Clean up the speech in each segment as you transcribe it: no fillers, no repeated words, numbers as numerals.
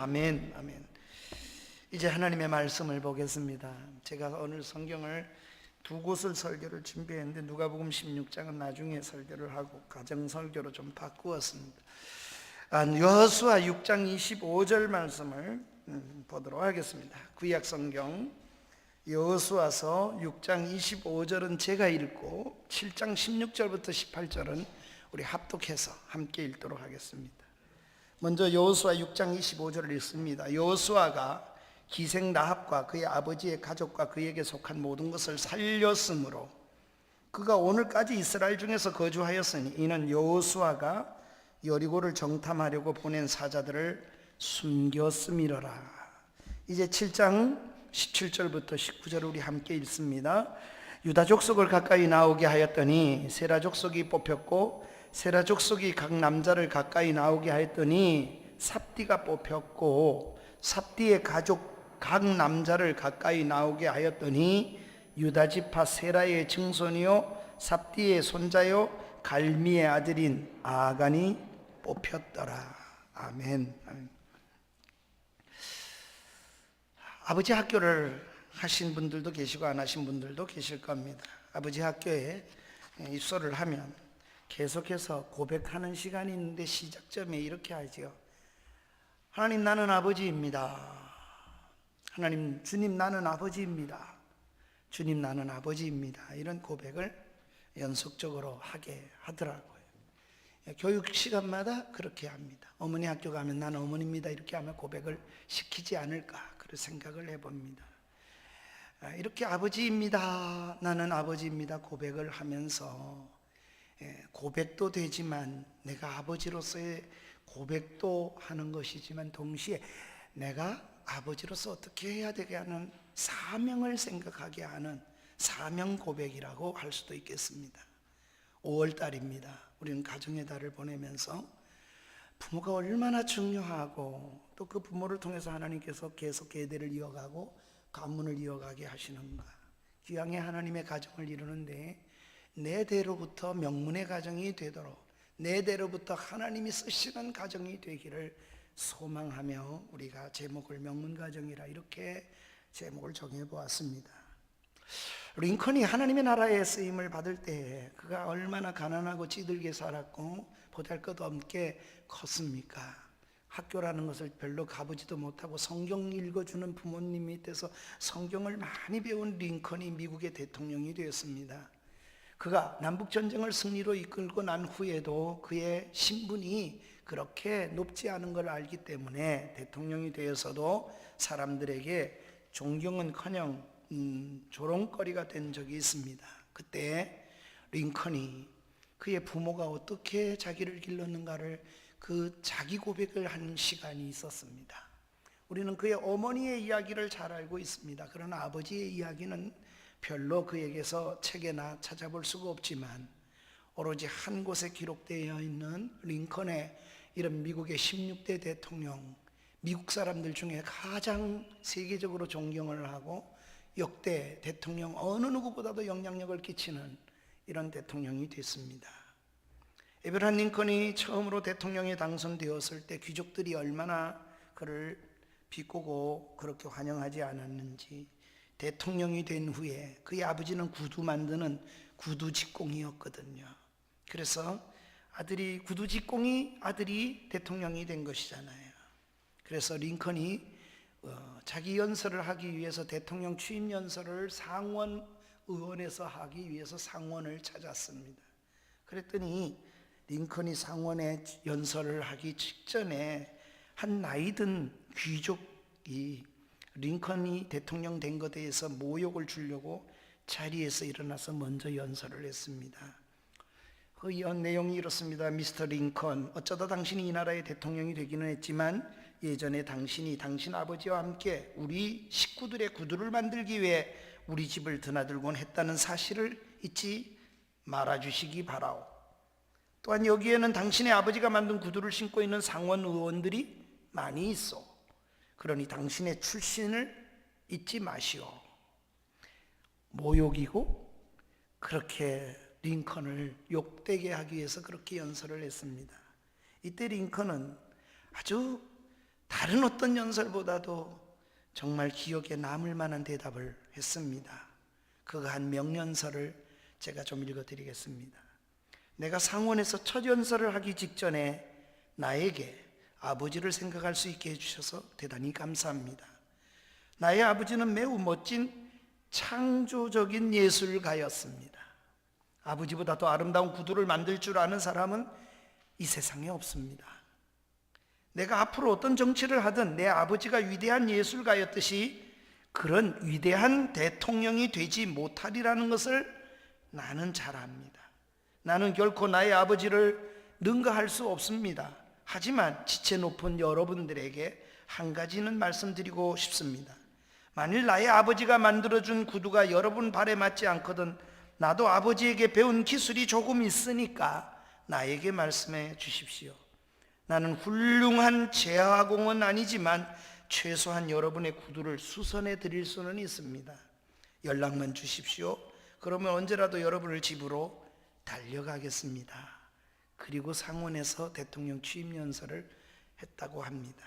아멘, 아멘. 이제 하나님의 말씀을 보겠습니다. 제가 오늘 성경을 두 곳을 설교를 준비했는데 누가복음 16장은 나중에 설교를 하고 가정 설교로 좀 바꾸었습니다. 여호수아 6장 25절 말씀을 보도록 하겠습니다. 구약 성경 여호수아서 6장 25절은 제가 읽고 7장 16절부터 18절은 우리 합독해서 함께 읽도록 하겠습니다. 먼저 여호수아 6장 25절을 읽습니다. 여호수아가 기생 라합과 그의 아버지의 가족과 그에게 속한 모든 것을 살렸으므로 그가 오늘까지 이스라엘 중에서 거주하였으니 이는 여호수아가 여리고를 정탐하려고 보낸 사자들을 숨겼음이로라. 이제 7장 17절부터 19절을 우리 함께 읽습니다. 유다 족속을 가까이 나오게 하였더니 세라 족속이 뽑혔고 세라 족속이 각 남자를 가까이 나오게 하였더니 삽디가 뽑혔고 삽디의 가족 각 남자를 가까이 나오게 하였더니 유다 지파 세라의 증손이요 삽디의 손자요 갈미의 아들인 아간이 뽑혔더라. 아멘. 아버지 학교를 하신 분들도 계시고 안 하신 분들도 계실 겁니다. 아버지 학교에 입소를 하면 계속해서 고백하는 시간이 있는데 시작점에 이렇게 하죠. 하나님, 나는 아버지입니다. 하나님, 주님, 나는 아버지입니다. 주님, 나는 아버지입니다. 이런 고백을 연속적으로 하게 하더라고요. 교육 시간마다 그렇게 합니다. 어머니 학교 가면 나는 어머니입니다. 이렇게 하면 고백을 시키지 않을까 그런 생각을 해봅니다. 이렇게 아버지입니다. 나는 아버지입니다. 고백을 하면서 고백도 되지만 내가 아버지로서의 고백도 하는 것이지만 동시에 내가 아버지로서 어떻게 해야 되게 하는 사명을 생각하게 하는 사명 고백이라고 할 수도 있겠습니다. 5월달입니다. 우리는 가정의 달을 보내면서 부모가 얼마나 중요하고 또 그 부모를 통해서 하나님께서 계속 계대를 이어가고 가문을 이어가게 하시는가. 귀양의 하나님의 가정을 이루는데 내 대로부터 명문의 가정이 되도록 내 대로부터 하나님이 쓰시는 가정이 되기를 소망하며 우리가 제목을 명문가정이라 이렇게 제목을 정해보았습니다. 링컨이 하나님의 나라에 쓰임을 받을 때 그가 얼마나 가난하고 찌들게 살았고 보잘것없게 컸습니까? 학교라는 것을 별로 가보지도 못하고 성경 읽어주는 부모님 밑에서 성경을 많이 배운 링컨이 미국의 대통령이 되었습니다. 그가 남북전쟁을 승리로 이끌고 난 후에도 그의 신분이 그렇게 높지 않은 걸 알기 때문에 대통령이 되어서도 사람들에게 존경은커녕 조롱거리가 된 적이 있습니다. 그때 링컨이 그의 부모가 어떻게 자기를 길렀는가를 그 자기 고백을 하는 시간이 있었습니다. 우리는 그의 어머니의 이야기를 잘 알고 있습니다. 그러나 아버지의 이야기는 별로 그에게서 책에나 찾아볼 수가 없지만 오로지 한 곳에 기록되어 있는 링컨의 이런 미국의 16대 대통령, 미국 사람들 중에 가장 세계적으로 존경을 하고 역대 대통령 어느 누구보다도 영향력을 끼치는 이런 대통령이 됐습니다. 에브라함 링컨이 처음으로 대통령에 당선되었을 때 귀족들이 얼마나 그를 비꼬고 그렇게 환영하지 않았는지, 대통령이 된 후에 그의 아버지는 구두 만드는 구두 직공이었거든요. 그래서 구두 직공이 아들이 대통령이 된 것이잖아요. 그래서 링컨이 자기 연설을 하기 위해서 대통령 취임 연설을 상원 의원에서 하기 위해서 상원을 찾았습니다. 그랬더니 링컨이 상원에 연설을 하기 직전에 한 나이든 귀족이 링컨이 대통령 된 것에 대해서 모욕을 주려고 자리에서 일어나서 먼저 연설을 했습니다. 그 내용이 이렇습니다. 미스터 링컨, 어쩌다 당신이 이 나라의 대통령이 되기는 했지만 예전에 당신이 당신 아버지와 함께 우리 식구들의 구두를 만들기 위해 우리 집을 드나들곤 했다는 사실을 잊지 말아주시기 바라오. 또한 여기에는 당신의 아버지가 만든 구두를 신고 있는 상원 의원들이 많이 있어. 그러니 당신의 출신을 잊지 마시오. 모욕이고 그렇게 링컨을 욕되게 하기 위해서 그렇게 연설을 했습니다. 이때 링컨은 아주 다른 어떤 연설보다도 정말 기억에 남을 만한 대답을 했습니다. 그가 한 명연설을 제가 좀 읽어드리겠습니다. 내가 상원에서 첫 연설을 하기 직전에 나에게 아버지를 생각할 수 있게 해주셔서 대단히 감사합니다. 나의 아버지는 매우 멋진 창조적인 예술가였습니다. 아버지보다 더 아름다운 구두를 만들 줄 아는 사람은 이 세상에 없습니다. 내가 앞으로 어떤 정치를 하든 내 아버지가 위대한 예술가였듯이 그런 위대한 대통령이 되지 못하리라는 것을 나는 잘 압니다. 나는 결코 나의 아버지를 능가할 수 없습니다. 하지만 지체 높은 여러분들에게 한 가지는 말씀드리고 싶습니다. 만일 나의 아버지가 만들어준 구두가 여러분 발에 맞지 않거든 나도 아버지에게 배운 기술이 조금 있으니까 나에게 말씀해 주십시오. 나는 훌륭한 제화공은 아니지만 최소한 여러분의 구두를 수선해 드릴 수는 있습니다. 연락만 주십시오. 그러면 언제라도 여러분을 집으로 달려가겠습니다. 그리고 상원에서 대통령 취임 연설을 했다고 합니다.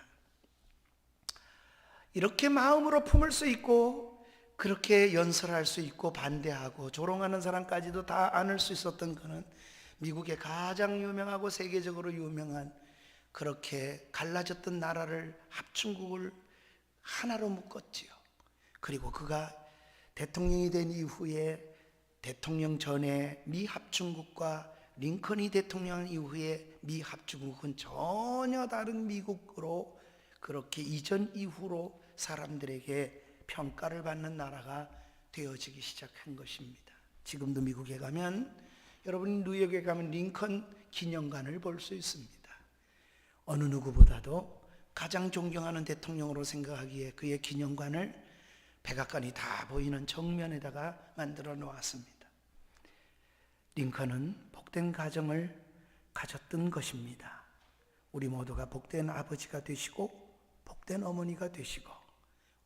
이렇게 마음으로 품을 수 있고 그렇게 연설할 수 있고 반대하고 조롱하는 사람까지도 다 안을 수 있었던 그는 미국의 가장 유명하고 세계적으로 유명한 그렇게 갈라졌던 나라를 합중국을 하나로 묶었지요. 그리고 그가 대통령이 된 이후에 대통령 전에 미 합중국과 링컨이 대통령 이후에 미 합중국은 전혀 다른 미국으로 그렇게 이전 이후로 사람들에게 평가를 받는 나라가 되어지기 시작한 것입니다. 지금도 미국에 가면 여러분이 뉴욕에 가면 링컨 기념관을 볼 수 있습니다. 어느 누구보다도 가장 존경하는 대통령으로 생각하기에 그의 기념관을 백악관이 다 보이는 정면에다가 만들어 놓았습니다. 링컨은 복된 가정을 가졌던 것입니다. 우리 모두가 복된 아버지가 되시고 복된 어머니가 되시고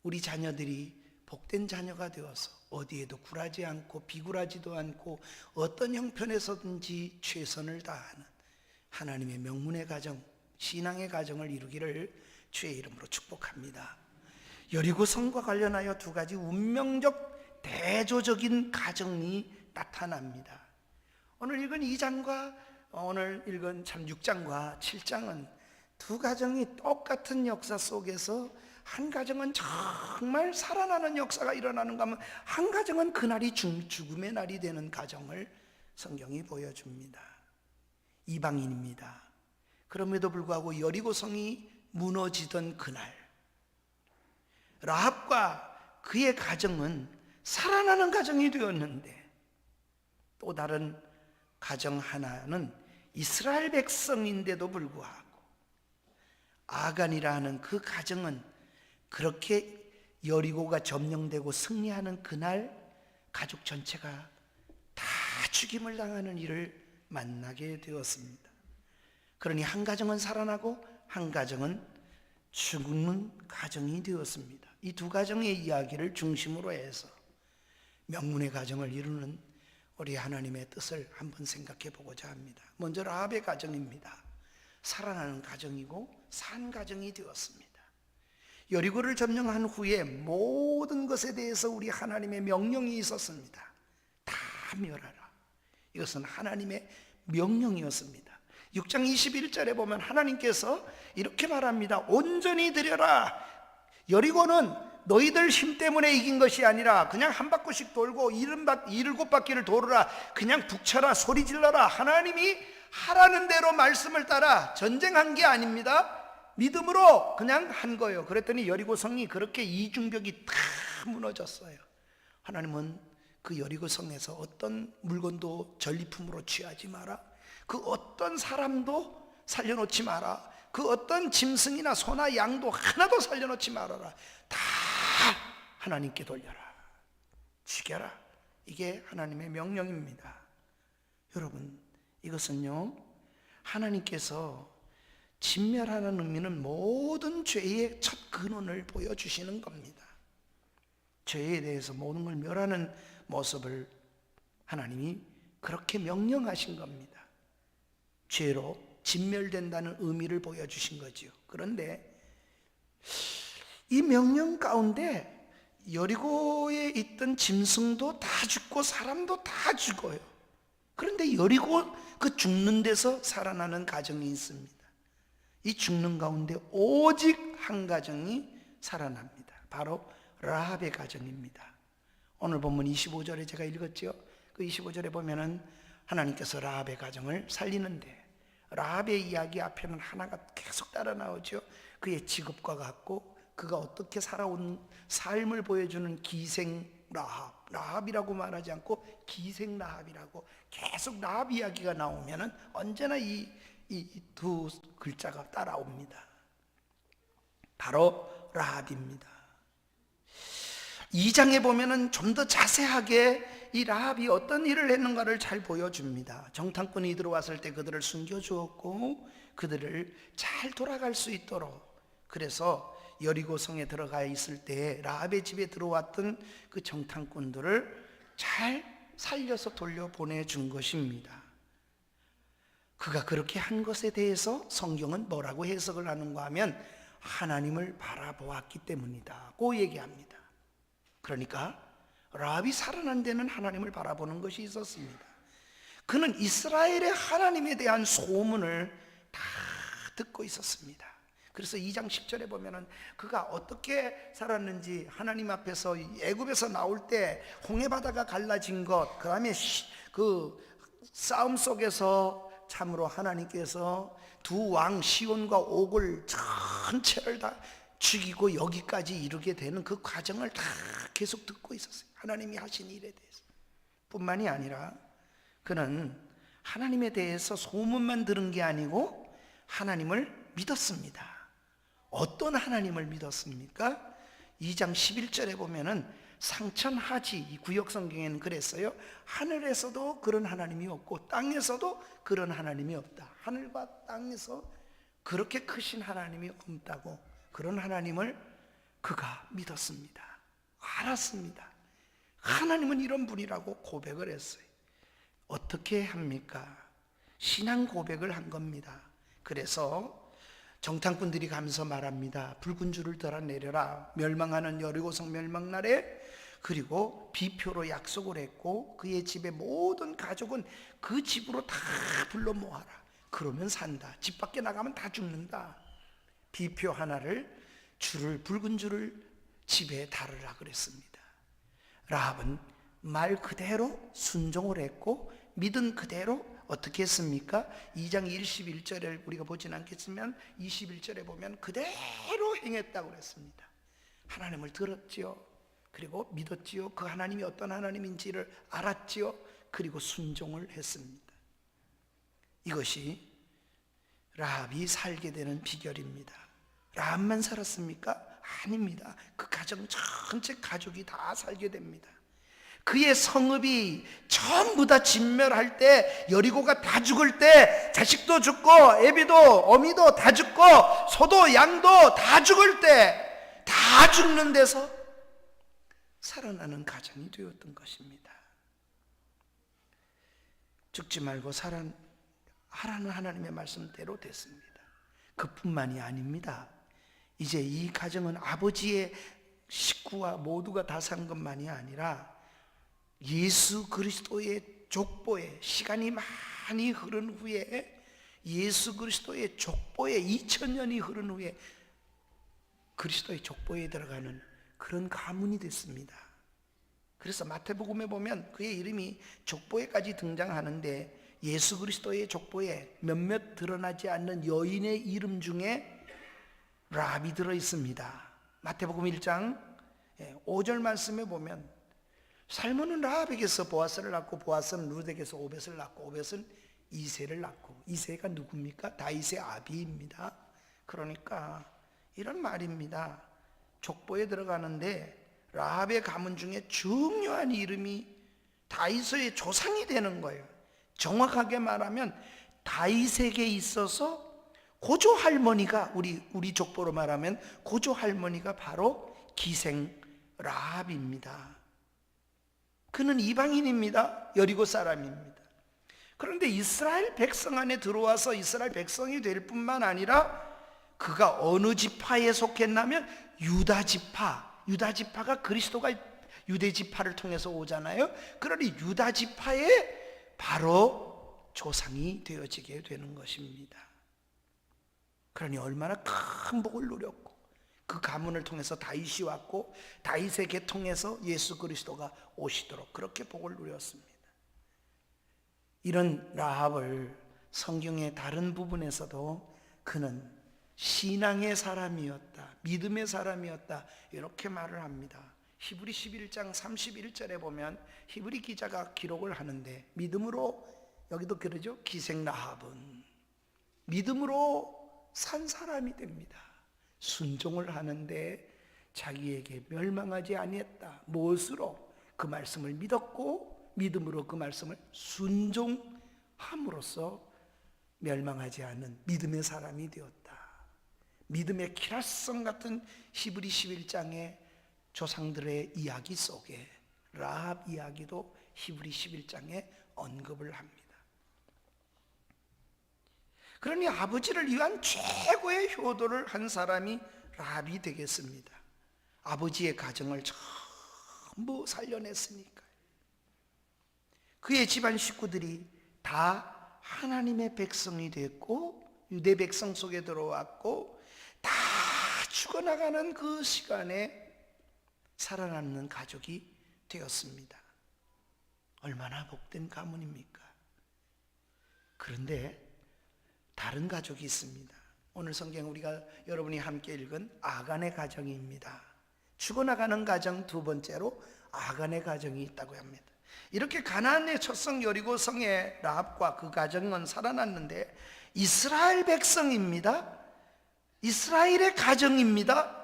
우리 자녀들이 복된 자녀가 되어서 어디에도 굴하지 않고 비굴하지도 않고 어떤 형편에서든지 최선을 다하는 하나님의 명문의 가정, 신앙의 가정을 이루기를 주의 이름으로 축복합니다. 여리고성과 관련하여 두 가지 운명적 대조적인 가정이 나타납니다. 오늘 읽은 2장과 오늘 읽은 참 6장과 7장은 두 가정이 똑같은 역사 속에서 한 가정은 정말 살아나는 역사가 일어나는가 하면 한 가정은 그날이 죽음의 날이 되는 가정을 성경이 보여줍니다. 이방인입니다. 그럼에도 불구하고 여리고성이 무너지던 그날 라합과 그의 가정은 살아나는 가정이 되었는데 또 다른 가정 하나는 이스라엘 백성인데도 불구하고 아간이라 하는 그 가정은 그렇게 여리고가 점령되고 승리하는 그날 가족 전체가 다 죽임을 당하는 일을 만나게 되었습니다. 그러니 한 가정은 살아나고 한 가정은 죽는 가정이 되었습니다. 이 두 가정의 이야기를 중심으로 해서 명문의 가정을 이루는 우리 하나님의 뜻을 한번 생각해 보고자 합니다. 먼저 라합의 가정입니다. 살아나는 가정이고 산 가정이 되었습니다. 여리고를 점령한 후에 모든 것에 대해서 우리 하나님의 명령이 있었습니다. 다 멸하라. 이것은 하나님의 명령이었습니다. 6장 21절에 보면 하나님께서 이렇게 말합니다. 온전히 드려라. 여리고는 너희들 힘 때문에 이긴 것이 아니라 그냥 한 바퀴씩 돌고 7바퀴를 돌으라. 그냥 북쳐라, 소리 질러라. 하나님이 하라는 대로 말씀을 따라 전쟁한 게 아닙니다. 믿음으로 그냥 한 거예요. 그랬더니 여리고 성이 그렇게 이중벽이 다 무너졌어요. 하나님은 그 여리고 성에서 어떤 물건도 전리품으로 취하지 마라. 그 어떤 사람도 살려놓지 마라. 그 어떤 짐승이나 소나 양도 하나도 살려놓지 말아라. 다 하나님께 돌려라. 죽여라. 이게 하나님의 명령입니다. 여러분, 이것은요 하나님께서 진멸하는 의미는 모든 죄의 첫 근원을 보여주시는 겁니다. 죄에 대해서 모든 걸 멸하는 모습을 하나님이 그렇게 명령하신 겁니다. 죄로 진멸된다는 의미를 보여주신 거지요. 그런데 이 명령 가운데 여리고에 있던 짐승도 다 죽고 사람도 다 죽어요. 그런데 여리고 그 죽는 데서 살아나는 가정이 있습니다. 이 죽는 가운데 오직 한 가정이 살아납니다. 바로 라합의 가정입니다. 오늘 본문 25절에 제가 읽었죠. 그 25절에 보면은 하나님께서 라합의 가정을 살리는데, 라합의 이야기 앞에는 하나가 계속 따라 나오죠. 그의 직업과 같고 그가 어떻게 살아온 삶을 보여주는 기생 라합, 라합이라고 말하지 않고 기생 라합이라고 계속 라합 이야기가 나오면은 언제나 이 두 글자가 따라옵니다. 바로 라합입니다. 2장에 보면은 좀 더 자세하게 이 라합이 어떤 일을 했는가를 잘 보여줍니다. 정탐꾼이 들어왔을 때 그들을 숨겨주었고 그들을 잘 돌아갈 수 있도록, 그래서 여리고 성에 들어가 있을 때 라합의 집에 들어왔던 그 정탐꾼들을 잘 살려서 돌려보내준 것입니다. 그가 그렇게 한 것에 대해서 성경은 뭐라고 해석을 하는가 하면 하나님을 바라보았기 때문이다고 얘기합니다. 그러니까 라합이 살아난 데는 하나님을 바라보는 것이 있었습니다. 그는 이스라엘의 하나님에 대한 소문을 다 듣고 있었습니다. 그래서 2장 10절에 보면은 그가 어떻게 살았는지, 하나님 앞에서 애굽에서 나올 때 홍해바다가 갈라진 것, 그 다음에 그 싸움 속에서 참으로 하나님께서 두 왕 시온과 옥을 전체를 다 죽이고 여기까지 이르게 되는 그 과정을 다 계속 듣고 있었어요. 하나님이 하신 일에 대해서. 뿐만이 아니라 그는 하나님에 대해서 소문만 들은 게 아니고 하나님을 믿었습니다. 어떤 하나님을 믿었습니까? 2장 11절에 보면은 상천하지, 이 구역 성경에는 그랬어요. 하늘에서도 그런 하나님이 없고 땅에서도 그런 하나님이 없다. 하늘과 땅에서 그렇게 크신 하나님이 없다고, 그런 하나님을 그가 믿었습니다. 알았습니다. 하나님은 이런 분이라고 고백을 했어요. 어떻게 합니까? 신앙 고백을 한 겁니다. 그래서 정탐꾼들이 가면서 말합니다. 붉은 줄을 드러내려라. 멸망하는 여리고성 멸망날에, 그리고 비표로 약속을 했고 그의 집의 모든 가족은 그 집으로 다 불러 모아라. 그러면 산다. 집 밖에 나가면 다 죽는다. 비표 하나를, 줄을, 붉은 줄을 집에 달으라 그랬습니다. 라합은 말 그대로 순종을 했고 믿은 그대로 어떻게 했습니까? 2장 21절을 우리가 보진 않겠지만 21절에 보면 그대로 행했다고 그랬습니다. 하나님을 들었지요. 그리고 믿었지요. 그 하나님이 어떤 하나님인지를 알았지요. 그리고 순종을 했습니다. 이것이 라합이 살게 되는 비결입니다. 라합만 살았습니까? 아닙니다. 그 가정 전체 가족이 다 살게 됩니다. 그의 성읍이 전부 다 진멸할 때, 여리고가 다 죽을 때, 자식도 죽고 애비도 어미도 다 죽고 소도 양도 다 죽을 때, 다 죽는 데서 살아나는 가정이 되었던 것입니다. 죽지 말고 하라는 하나님의 말씀대로 됐습니다. 그뿐만이 아닙니다. 이제 이 가정은 아버지의 식구와 모두가 다 산 것만이 아니라 예수 그리스도의 족보에, 시간이 많이 흐른 후에 예수 그리스도의 족보에 2000년이 흐른 후에 그리스도의 족보에 들어가는 그런 가문이 됐습니다. 그래서 마태복음에 보면 그의 이름이 족보에까지 등장하는데 예수 그리스도의 족보에 몇몇 드러나지 않는 여인의 이름 중에 라합이 들어 있습니다. 마태복음 1장 5절 말씀에 보면 살몬은 라합에게서 보아스를 낳고 보아스는 룻에게서 오벳을 낳고 오벳은 이새를 낳고, 이새가 누굽니까? 다윗의 아비입니다. 그러니까 이런 말입니다. 족보에 들어가는데 라합의 가문 중에 중요한 이름이 다윗의 조상이 되는 거예요. 정확하게 말하면 다윗에게 있어서 고조 할머니가, 우리 족보로 말하면 고조 할머니가 바로 기생 라합입니다. 그는 이방인입니다. 여리고 사람입니다. 그런데 이스라엘 백성 안에 들어와서 이스라엘 백성이 될 뿐만 아니라 그가 어느 지파에 속했냐면 유다 지파. 유다 지파가 그리스도가 유대 지파를 통해서 오잖아요. 그러니 유다 지파의 바로 조상이 되어지게 되는 것입니다. 그러니 얼마나 큰 복을 누렸고, 그 가문을 통해서 다윗이 왔고, 다윗의 계통에서 예수 그리스도가 오시도록 그렇게 복을 누렸습니다. 이런 라합을 성경의 다른 부분에서도 그는 신앙의 사람이었다, 믿음의 사람이었다, 이렇게 말을 합니다. 히브리 11장 31절에 보면 히브리 기자가 기록을 하는데, 믿음으로, 여기도 그러죠, 기생 라합은 믿음으로 산 사람이 됩니다. 순종을 하는데 자기에게 멸망하지 아니했다. 무엇으로? 그 말씀을 믿었고, 믿음으로 그 말씀을 순종함으로써 멸망하지 않은 믿음의 사람이 되었다. 믿음의 키라성 같은 히브리 11장의 조상들의 이야기 속에 라합 이야기도 히브리 11장에 언급을 합니다. 그러니 아버지를 위한 최고의 효도를 한 사람이 라합이 되겠습니다. 아버지의 가정을 전부 살려냈으니까. 그의 집안 식구들이 다 하나님의 백성이 됐고, 유대 백성 속에 들어왔고, 다 죽어나가는 그 시간에 살아남는 가족이 되었습니다. 얼마나 복된 가문입니까? 그런데 다른 가족이 있습니다. 오늘 성경 우리가 여러분이 함께 읽은 아간의 가정입니다. 죽어나가는 가정 두 번째로 아간의 가정이 있다고 합니다. 이렇게 가나안의 첫성 여리고성의 라합과 그 가정은 살아났는데, 이스라엘 백성입니다. 이스라엘의 가정입니다.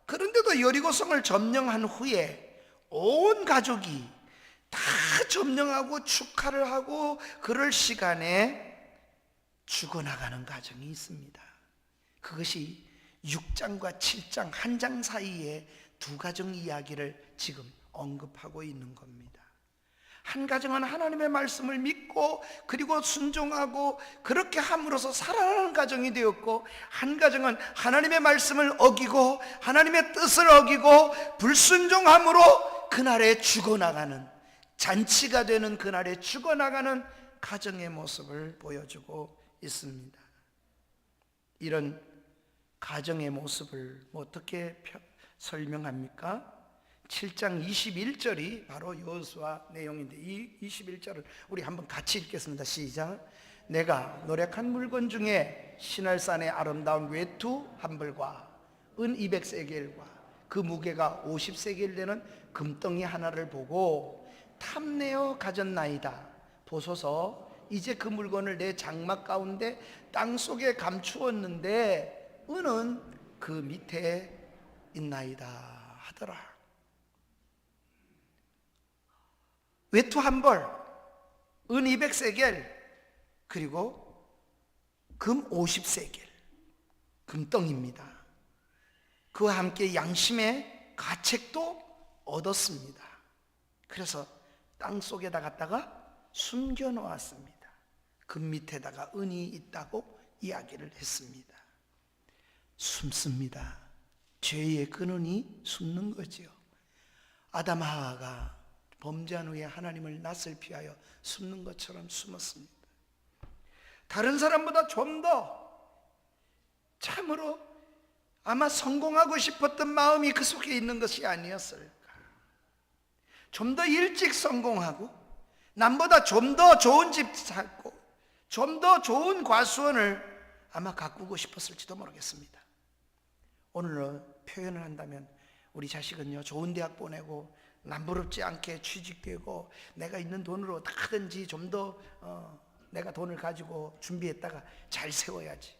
그런데도 여리고성을 점령한 후에 온 가족이 다 점령하고 축하를 하고 그럴 시간에 죽어나가는 가정이 있습니다. 그것이 6장과 7장 한 장 사이에 두 가정 이야기를 지금 언급하고 있는 겁니다. 한 가정은 하나님의 말씀을 믿고 그리고 순종하고 그렇게 함으로써 살아나는 가정이 되었고, 한 가정은 하나님의 말씀을 어기고 하나님의 뜻을 어기고 불순종함으로 그날에 죽어나가는, 잔치가 되는 그날에 죽어나가는 가정의 모습을 보여주고 있습니다. 이런 가정의 모습을 어떻게 설명합니까? 7장 21절이 바로 여호수아 내용인데, 이 21절을 우리 한번 같이 읽겠습니다. 시작. 내가 노력한 물건 중에 시날산의 아름다운 외투 한 벌과 은 200세겔과 그 무게가 50세겔 되는 금덩이 하나를 보고 탐내어 가졌나이다. 보소서, 이제 그 물건을 내 장막 가운데 땅 속에 감추었는데 은은 그 밑에 있나이다 하더라. 외투 한 벌, 은 200세겔, 그리고 금 50세겔, 금덩입니다. 그와 함께 양심의 가책도 얻었습니다. 그래서 땅 속에다 갖다가 숨겨 놓았습니다. 그 밑에다가 은이 있다고 이야기를 했습니다. 숨습니다. 죄의 근원이 숨는 거지요. 아담 하와가 범죄한 후에 하나님을 낯을 피하여 숨는 것처럼 숨었습니다. 다른 사람보다 좀 더 참으로 아마 성공하고 싶었던 마음이 그 속에 있는 것이 아니었을까. 좀 더 일찍 성공하고 남보다 좀 더 좋은 집 살고 좀 더 좋은 과수원을 아마 가꾸고 싶었을지도 모르겠습니다. 오늘로 표현을 한다면 우리 자식은요, 좋은 대학 보내고 남부럽지 않게 취직되고 내가 있는 돈으로 다든지 좀 더 내가 돈을 가지고 준비했다가 잘 세워야지.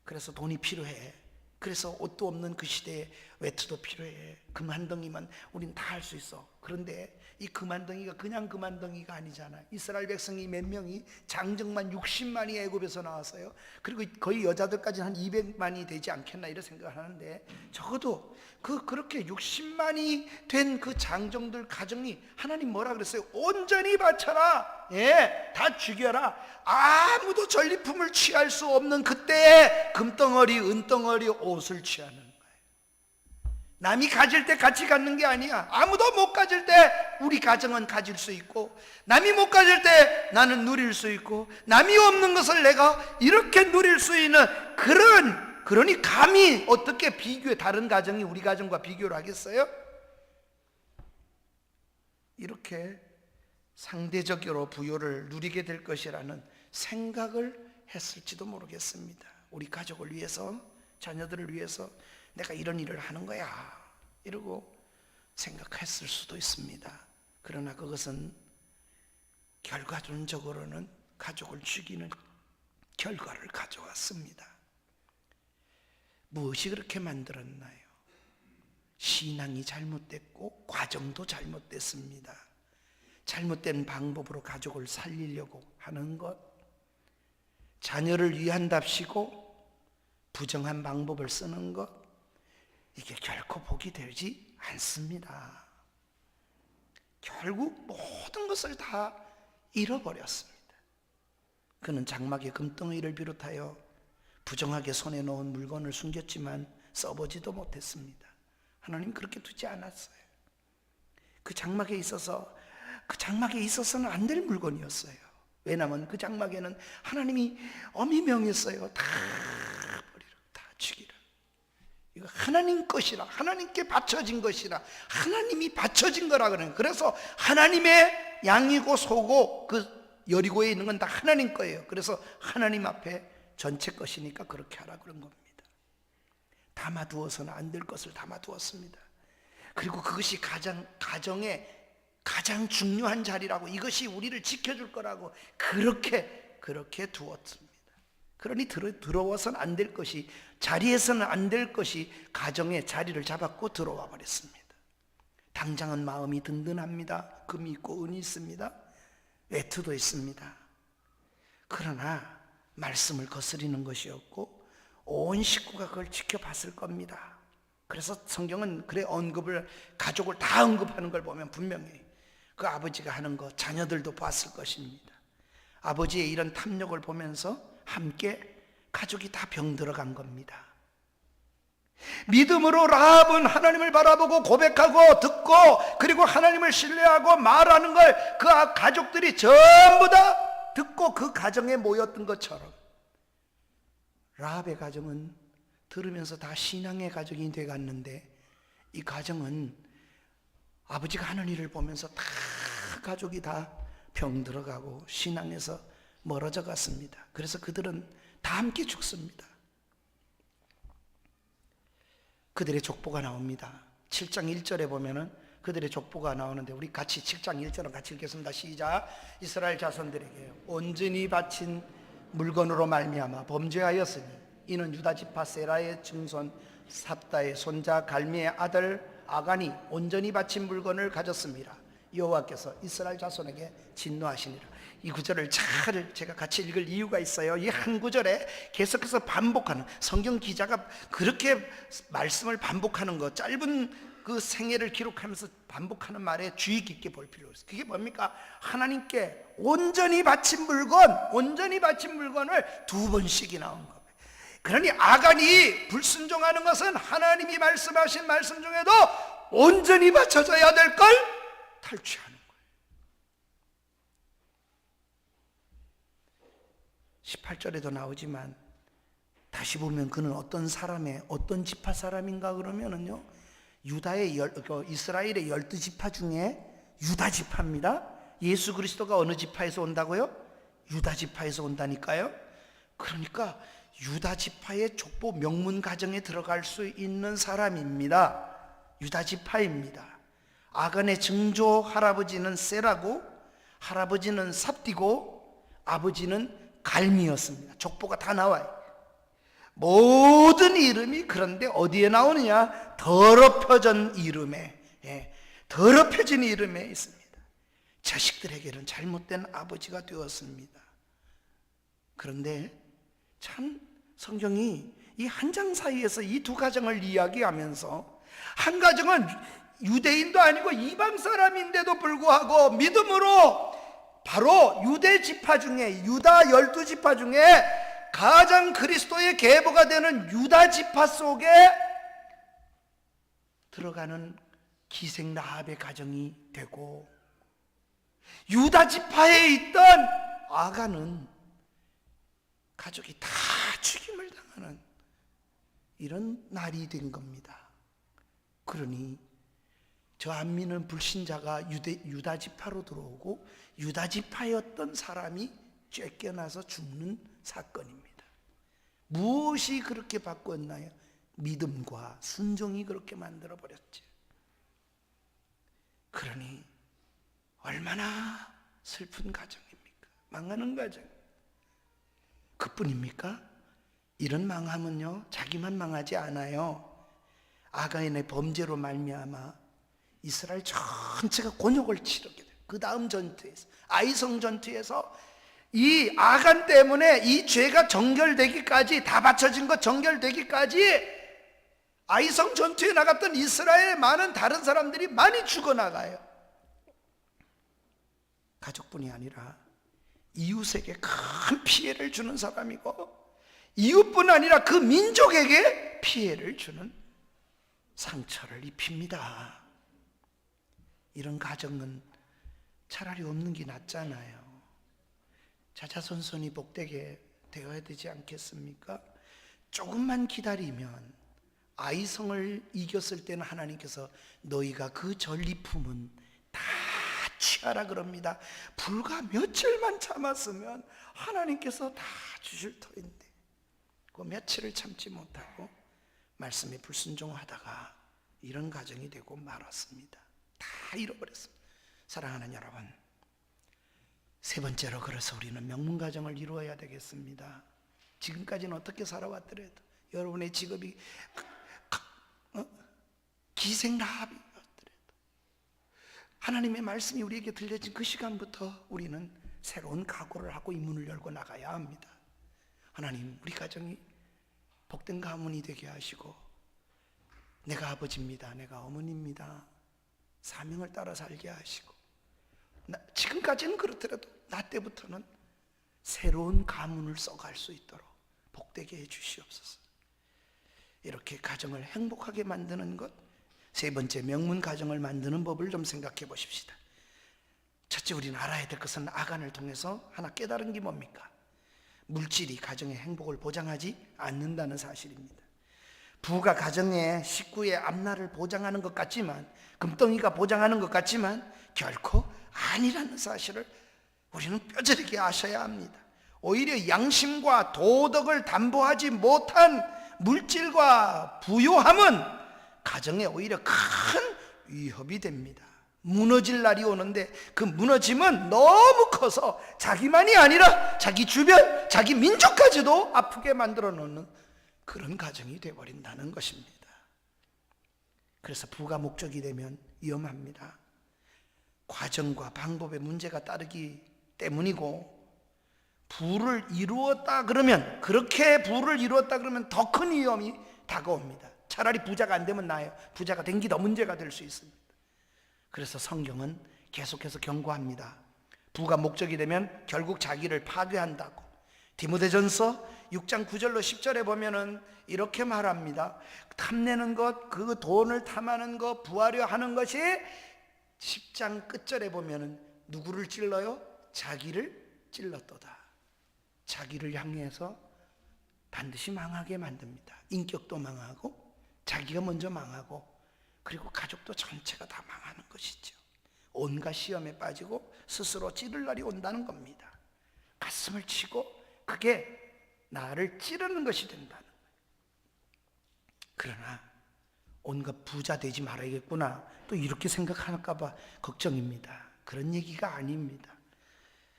그래서 돈이 필요해. 그래서 옷도 없는 그 시대에 외투도 필요해. 금한덩이만 우린 다 할 수 있어. 그런데 이 금한덩이가 그냥 금한덩이가 아니잖아. 이스라엘 백성이 몇 명이 장정만 60만이 애굽에서 나왔어요. 그리고 거의 여자들까지 한 200만이 되지 않겠나 이런 생각을 하는데, 적어도 그렇게 60만이 된 그 장정들 가정이 하나님 뭐라 그랬어요? 온전히 바쳐라. 예, 다 죽여라. 아무도 전리품을 취할 수 없는 그때에 금덩어리 은덩어리 옷을 취하는, 남이 가질 때 같이 갖는 게 아니야. 아무도 못 가질 때 우리 가정은 가질 수 있고, 남이 못 가질 때 나는 누릴 수 있고, 남이 없는 것을 내가 이렇게 누릴 수 있는 그러니 감히 어떻게 다른 가정이 우리 가정과 비교를 하겠어요? 이렇게 상대적으로 부요를 누리게 될 것이라는 생각을 했을지도 모르겠습니다. 우리 가족을 위해서, 자녀들을 위해서 내가 이런 일을 하는 거야 이러고 생각했을 수도 있습니다. 그러나 그것은 결과론적으로는 가족을 죽이는 결과를 가져왔습니다. 무엇이 그렇게 만들었나요? 신앙이 잘못됐고 과정도 잘못됐습니다. 잘못된 방법으로 가족을 살리려고 하는 것, 자녀를 위한답시고 부정한 방법을 쓰는 것, 이게 결코 복이 되지 않습니다. 결국 모든 것을 다 잃어버렸습니다. 그는 장막의 금덩이를 비롯하여 부정하게 손에 넣은 물건을 숨겼지만 써보지도 못했습니다. 하나님 그렇게 두지 않았어요. 그 장막에 있어서는 안 될 물건이었어요. 왜냐하면 그 장막에는 하나님이 엄히 명했어요. 다 버리라, 다 죽이라. 이거 하나님 것이라, 하나님께 바쳐진 것이라, 하나님이 바쳐진 거라 그래요. 그래서 하나님의 양이고 소고 그 여리고에 있는 건 다 하나님 거예요. 그래서 하나님 앞에 전체 것이니까 그렇게 하라 그런 겁니다. 담아두어서는 안 될 것을 담아두었습니다. 그리고 그것이 가정의 가장 중요한 자리라고, 이것이 우리를 지켜줄 거라고 그렇게 두었습니다. 그러니 들어와서는 안 될 것이, 자리에서는 안 될 것이 가정의 자리를 잡았고 들어와 버렸습니다. 당장은 마음이 든든합니다. 금이 있고 은이 있습니다. 외투도 있습니다. 그러나 말씀을 거스리는 것이었고 온 식구가 그걸 지켜봤을 겁니다. 그래서 성경은 가족을 다 언급하는 걸 보면 분명히 그 아버지가 하는 거 자녀들도 봤을 것입니다. 아버지의 이런 탐욕을 보면서 함께 가족이 다 병들어간 겁니다. 믿음으로 라합은 하나님을 바라보고 고백하고 듣고 그리고 하나님을 신뢰하고 말하는 걸 그 가족들이 전부 다 듣고 그 가정에 모였던 것처럼 라합의 가정은 들으면서 다 신앙의 가정이 돼갔는데, 이 가정은 아버지가 하는 일을 보면서 다 가족이 다 병들어가고 신앙에서 멀어져 갔습니다. 그래서 그들은 다 함께 죽습니다. 그들의 족보가 나옵니다. 7장 1절에 보면은 그들의 족보가 나오는데, 우리 같이 7장 1절은 같이 읽겠습니다. 시작. 이스라엘 자손들에게 온전히 바친 물건으로 말미암아 범죄하였으니 이는 유다 지파 세라의 증손 삽다의 손자 갈미의 아들 아간이 온전히 바친 물건을 가졌습니다. 여호와께서 이스라엘 자손에게 진노하시니라. 이 구절을 제가 같이 읽을 이유가 있어요. 이 한 구절에 계속해서 반복하는, 성경 기자가 그렇게 말씀을 반복하는 것, 짧은 그 생애를 기록하면서 반복하는 말에 주의 깊게 볼 필요가 있어요. 그게 뭡니까? 하나님께 온전히 바친 물건을 두 번씩이 나온 겁니다. 그러니 아간이 불순종하는 것은 하나님이 말씀하신 말씀 중에도 온전히 바쳐져야 될 걸 탈취하는 거예요. 18절에도 나오지만 다시 보면 그는 어떤 지파 사람인가 그러면은요, 이스라엘의 12지파 중에 유다 지파입니다. 예수 그리스도가 어느 지파에서 온다고요? 유다 지파에서 온다니까요. 그러니까 유다 지파의 족보 명문 가정에 들어갈 수 있는 사람입니다. 유다 지파입니다. 아간의 증조 할아버지는 세라고, 할아버지는 삽디고, 아버지는 갈미였습니다. 족보가 다 나와요. 모든 이름이 그런데 어디에 나오느냐? 더럽혀진 이름에 있습니다. 자식들에게는 잘못된 아버지가 되었습니다. 그런데 참 성경이 이 한 장 사이에서 이 두 가정을 이야기하면서, 한 가정은 유대인도 아니고 이방 사람인데도 불구하고 믿음으로 바로 유대 지파 중에, 유다 12지파 중에 가장 그리스도의 계보가 되는 유다 지파 속에 들어가는 기생 라합의 가정이 되고, 유다 지파에 있던 아가는 가족이 다 죽임을 당하는 이런 날이 된 겁니다. 그러니 저 안미는 불신자가 유다 지파로 들어오고 유다 지파였던 사람이 쫓겨나서 죽는 사건입니다. 무엇이 그렇게 바꿨나요? 믿음과 순종이 그렇게 만들어 버렸죠. 그러니 얼마나 슬픈 가정입니까? 망하는 가정. 그뿐입니까? 이런 망함은요, 자기만 망하지 않아요. 아가인의 범죄로 말미암아 이스라엘 전체가 곤욕을 치르게 돼요. 그 다음 전투에서, 아이성 전투에서 이 아간 때문에 이 죄가 정결되기까지, 다 바쳐진 것 정결되기까지 아이성 전투에 나갔던 이스라엘의 많은 다른 사람들이 많이 죽어나가요. 가족뿐이 아니라 이웃에게 큰 피해를 주는 사람이고, 이웃뿐 아니라 그 민족에게 피해를 주는 상처를 입힙니다. 이런 가정은 차라리 없는 게 낫잖아요. 자자손손이 복되게 되어야 되지 않겠습니까? 조금만 기다리면, 아이성을 이겼을 때는 하나님께서 너희가 그 전리품은 다 취하라 그럽니다. 불과 며칠만 참았으면 하나님께서 다 주실 터인데, 그 며칠을 참지 못하고 말씀에 불순종하다가 이런 가정이 되고 말았습니다. 다 잃어버렸습니다. 사랑하는 여러분, 세 번째로, 그래서 우리는 명문가정을 이루어야 되겠습니다. 지금까지는 어떻게 살아왔더라도 여러분의 직업이 기생라합이었더라도 하나님의 말씀이 우리에게 들려진 그 시간부터 우리는 새로운 각오를 하고 이 문을 열고 나가야 합니다. 하나님, 우리 가정이 복된 가문이 되게 하시고, 내가 아버지입니다, 내가 어머니입니다, 사명을 따라 살게 하시고, 지금까지는 그렇더라도 나 때부터는 새로운 가문을 써갈 수 있도록 복되게 해 주시옵소서. 이렇게 가정을 행복하게 만드는 것, 세 번째, 명문 가정을 만드는 법을 좀 생각해 보십시다. 첫째, 우리는 알아야 될 것은 아간을 통해서 하나 깨달은 게 뭡니까? 물질이 가정의 행복을 보장하지 않는다는 사실입니다. 부가 가정의 식구의 앞날을 보장하는 것 같지만, 금덩이가 보장하는 것 같지만 결코 아니라는 사실을 우리는 뼈저리게 아셔야 합니다. 오히려 양심과 도덕을 담보하지 못한 물질과 부요함은 가정에 오히려 큰 위협이 됩니다. 무너질 날이 오는데 그 무너짐은 너무 커서 자기만이 아니라 자기 주변, 자기 민족까지도 아프게 만들어 놓는 그런 가정이 되어버린다는 것입니다. 그래서 부가 목적이 되면 위험합니다. 과정과 방법에 문제가 따르기 때문이고, 부를 이루었다 그러면, 그렇게 부를 이루었다 그러면 더 큰 위험이 다가옵니다. 차라리 부자가 안 되면 나아요. 부자가 된 게 더 문제가 될 수 있습니다. 그래서 성경은 계속해서 경고합니다. 부가 목적이 되면 결국 자기를 파괴한다고. 디모데전서 6장 9절로 10절에 보면은 이렇게 말합니다. 탐내는 것, 그 돈을 탐하는 것, 부하려 하는 것이 10장 끝절에 보면은 누구를 찔러요? 자기를 찔렀도다. 자기를 향해서 반드시 망하게 만듭니다. 인격도 망하고, 자기가 먼저 망하고, 그리고 가족도 전체가 다 망하는 것이죠. 온갖 시험에 빠지고 스스로 찌를 날이 온다는 겁니다. 가슴을 치고 그게 나를 찌르는 것이 된다는 거예요. 그러나 온갖 부자 되지 말아야겠구나, 또 이렇게 생각할까 봐 걱정입니다. 그런 얘기가 아닙니다.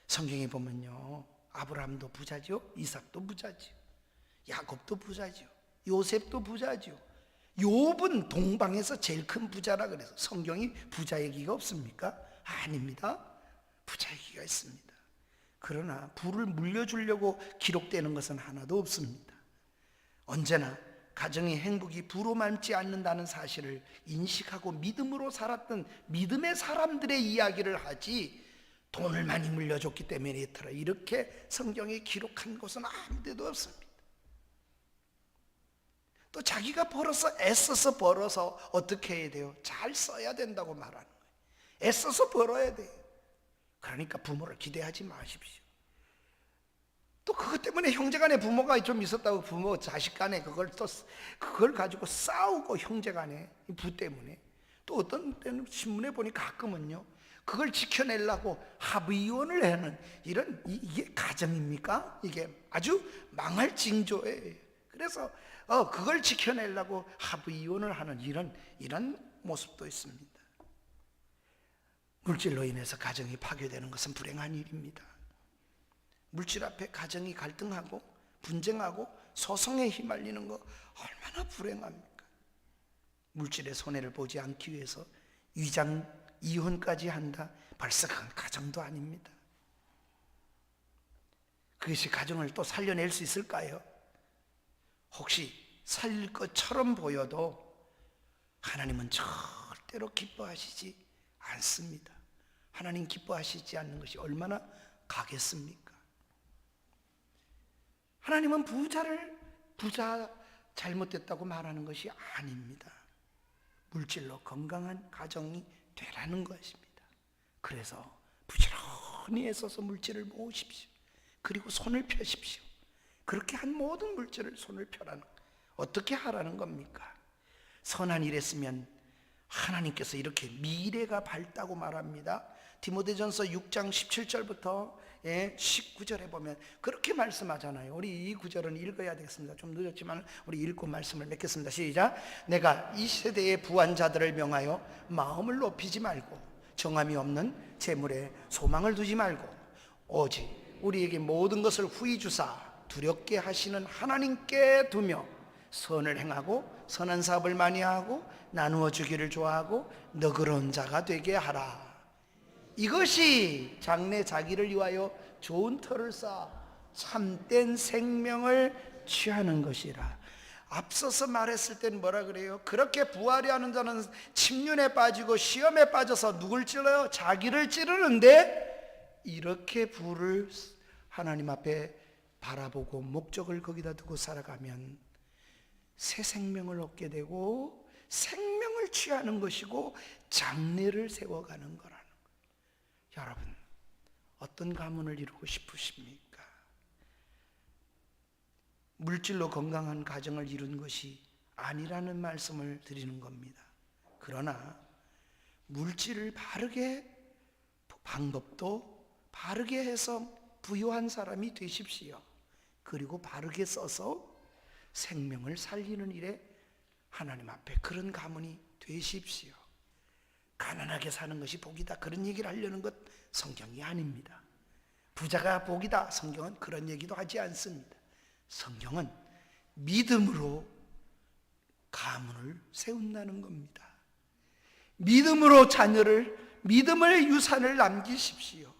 성경에 보면요, 아브라함도 부자죠, 이삭도 부자죠, 야곱도 부자죠, 요셉도 부자죠. 욥은 동방에서 제일 큰 부자라 그래서 성경이 부자 얘기가 없습니까? 아닙니다. 부자 얘기가 있습니다. 그러나 부를 물려주려고 기록되는 것은 하나도 없습니다. 언제나 가정의 행복이 부로 맘지 않는다는 사실을 인식하고 믿음으로 살았던 믿음의 사람들의 이야기를 하지, 돈을 많이 물려줬기 때문에 이렇게 성경에 기록한 것은 아무 데도 없습니다. 또 자기가 애써서 벌어서 어떻게 해야 돼요? 잘 써야 된다고 말하는 거예요. 애써서 벌어야 돼요. 그러니까 부모를 기대하지 마십시오. 또 그것 때문에 형제간에 부모가 좀 있었다고 부모 자식간에 그걸 가지고 싸우고, 형제간에 부 때문에. 또 어떤 때는 신문에 보니 가끔은요, 그걸 지켜내려고 합의혼을 하는 이게 가정입니까? 이게 아주 망할 징조예요. 그래서 그걸 지켜내려고 합의혼을 하는 이런 모습도 있습니다. 물질로 인해서 가정이 파괴되는 것은 불행한 일입니다. 물질 앞에 가정이 갈등하고 분쟁하고 소송에 휘말리는 거 얼마나 불행합니까? 물질의 손해를 보지 않기 위해서 위장 이혼까지 한다? 벌써 그건 가정도 아닙니다. 그것이 가정을 또 살려낼 수 있을까요? 혹시 살릴 것처럼 보여도 하나님은 절대로 기뻐하시지 않습니다. 하나님 기뻐하시지 않는 것이 얼마나 가겠습니까? 하나님은 부자 잘못됐다고 말하는 것이 아닙니다. 물질로 건강한 가정이 되라는 것입니다. 그래서 부지런히 애써서 물질을 모으십시오. 그리고 손을 펴십시오. 그렇게 한 모든 물질을 손을 펴라는, 어떻게 하라는 겁니까? 선한 일 했으면 하나님께서 이렇게 미래가 밝다고 말합니다. 디모데전서 6장 17절부터 19절에 보면 그렇게 말씀하잖아요. 우리 이 구절은 읽어야 되겠습니다. 좀 늦었지만 우리 읽고 말씀을 맺겠습니다. 시작. 내가 이 세대의 부한 자들을 명하여 마음을 높이지 말고 정함이 없는 재물에 소망을 두지 말고 오직 우리에게 모든 것을 후히 주사 두렵게 하시는 하나님께 두며 선을 행하고 선한 사업을 많이 하고 나누어 주기를 좋아하고 너그러운 자가 되게 하라. 이것이 장래 자기를 위하여 좋은 터를 쌓아 참된 생명을 취하는 것이라. 앞서서 말했을 땐 뭐라 그래요? 그렇게 부하려 하는 자는 침륜에 빠지고 시험에 빠져서 누굴 찔러요? 자기를 찌르는데, 이렇게 부를 하나님 앞에 바라보고 목적을 거기다 두고 살아가면 새 생명을 얻게 되고 생명을 취하는 것이고 장래를 세워가는 거라는 거예요. 여러분, 어떤 가문을 이루고 싶으십니까? 물질로 건강한 가정을 이룬 것이 아니라는 말씀을 드리는 겁니다. 그러나 물질을 방법도 바르게 해서 부유한 사람이 되십시오. 그리고 바르게 써서 생명을 살리는 일에 하나님 앞에 그런 가문이 되십시오. 가난하게 사는 것이 복이다, 그런 얘기를 하려는 것 성경이 아닙니다. 부자가 복이다, 성경은 그런 얘기도 하지 않습니다. 성경은 믿음으로 가문을 세운다는 겁니다. 믿음으로 믿음의 유산을 남기십시오.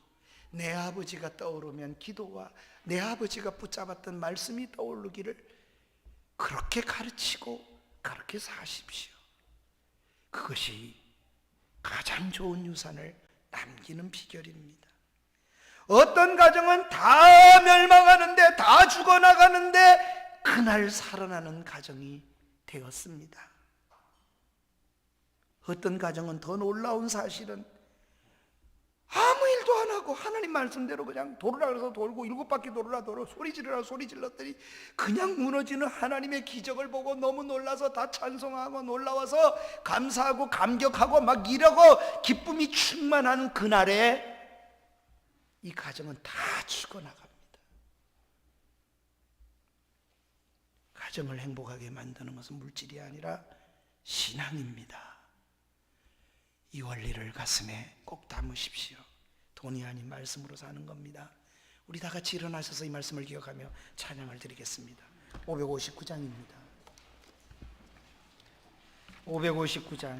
내 아버지가 떠오르면 기도와 내 아버지가 붙잡았던 말씀이 떠오르기를 그렇게 가르치고 그렇게 사십시오. 그것이 가장 좋은 유산을 남기는 비결입니다. 어떤 가정은 다 멸망하는데, 다 죽어나가는데 그날 살아나는 가정이 되었습니다. 어떤 가정은 더 놀라운 사실은 아무 일도 안 하고 하나님 말씀대로 그냥 돌으라 그래서 돌고 7바퀴 돌으라 소리 지르라 소리 질렀더니 그냥 무너지는 하나님의 기적을 보고 너무 놀라서 다 찬송하고 놀라워서 감사하고 감격하고 막 이러고 기쁨이 충만한 그날에 이 가정은 다 죽어나갑니다. 가정을 행복하게 만드는 것은 물질이 아니라 신앙입니다. 이 원리를 가슴에 꼭 담으십시오. 돈이 아닌 말씀으로 사는 겁니다. 우리 다 같이 일어나셔서 이 말씀을 기억하며 찬양을 드리겠습니다. 559장입니다. 559장